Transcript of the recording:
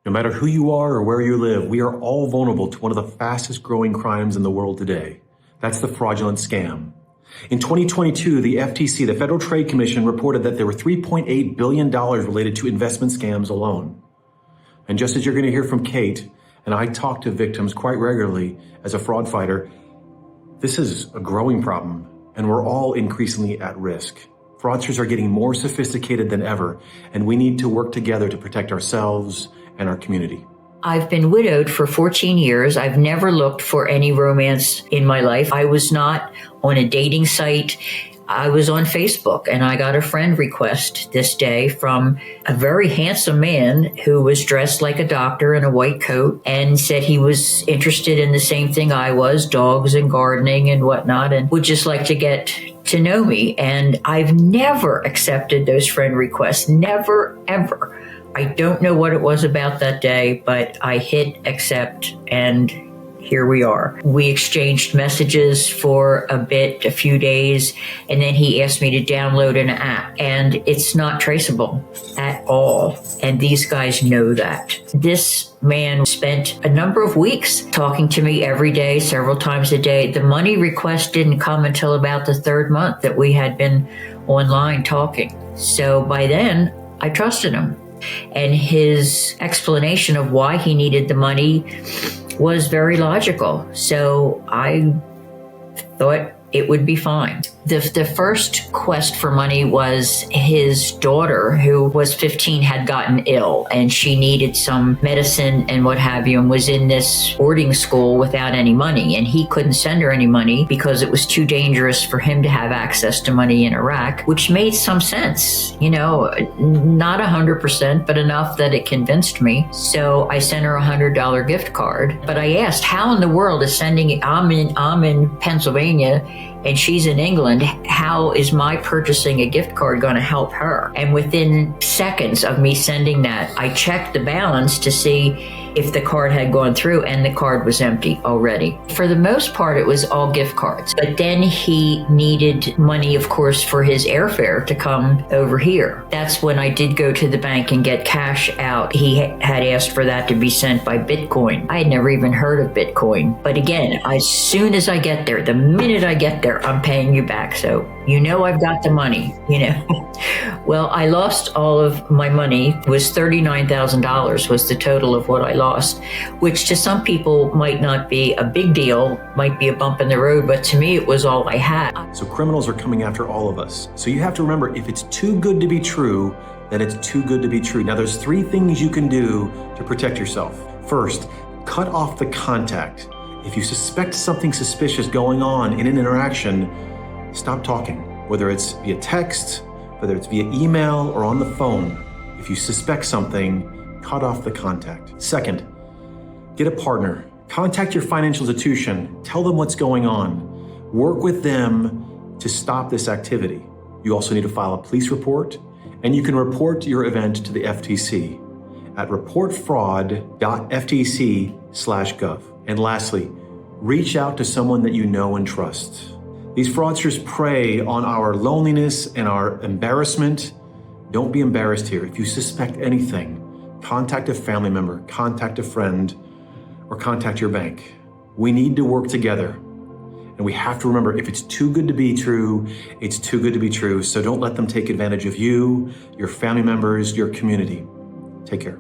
No matter who you are or where you live, we are all vulnerable to one of the fastest growing crimes in the world today. That's the fraudulent scam. In 2022, the FTC, the Federal Trade Commission, reported that there were $3.8 billion related to investment scams alone. And just as you're going to hear from Kate, and I talk to victims quite regularly as a fraud fighter, this is a growing problem, and we're all increasingly at risk. Fraudsters are getting more sophisticated than ever, and we need to work together to protect ourselves and our community. I've been widowed for 14 years. I've never looked for any romance in my life. I was not on a dating site. I was on Facebook, and I got a friend request this day from a very handsome man who was dressed like a doctor in a white coat and said he was interested in the same thing I was, dogs and gardening and whatnot, and would just like to get to know me. And I've never accepted those friend requests. Never, ever. I don't know what it was about that day, but I hit accept, and here we are. We exchanged messages for a few days, and then he asked me to download an app, and it's not traceable at all. And these guys know that. This man spent a number of weeks talking to me every day, several times a day. The money request didn't come until about the third month that we had been online talking. So by then, I trusted him. And his explanation of why he needed the money was very logical. So I thought it would be fine. The first quest for money was his daughter, who was 15, had gotten ill, and she needed some medicine and what have you, and was in this boarding school without any money. And he couldn't send her any money because it was too dangerous for him to have access to money in Iraq, which made some sense, not 100%, but enough that it convinced me. So I sent her a $100 gift card. But I asked, how in the world is I'm in Pennsylvania and she's in England, how is my purchasing a gift card going to help her? And within seconds of me sending that, I checked the balance to see if the card had gone through, and the card was empty already. For the most part, it was all gift cards. But then he needed money, of course, for his airfare to come over here. That's when I did go to the bank and get cash out. He had asked for that to be sent by Bitcoin. I had never even heard of Bitcoin. But again, as soon as I get there, the minute I get there, I'm paying you back. So I've got the money, Well, I lost all of my money. It was $39,000 was the total of what I lost, which to some people might not be a big deal, might be a bump in the road, but to me, it was all I had. So criminals are coming after all of us. So you have to remember, if it's too good to be true, then it's too good to be true. Now, there's 3 things you can do to protect yourself. First, cut off the contact. If you suspect something suspicious going on in an interaction, stop talking, whether it's via text, whether it's via email or on the phone. If you suspect something, cut off the contact. Second, get a partner. Contact your financial institution. Tell them what's going on. Work with them to stop this activity. You also need to file a police report, and you can report your event to the FTC at reportfraud.ftc/gov. And lastly, reach out to someone that you know and trust. These fraudsters prey on our loneliness and our embarrassment. Don't be embarrassed here. If you suspect anything, contact a family member, contact a friend, or contact your bank. We need to work together. And we have to remember, if it's too good to be true, it's too good to be true. So don't let them take advantage of you, your family members, your community. Take care.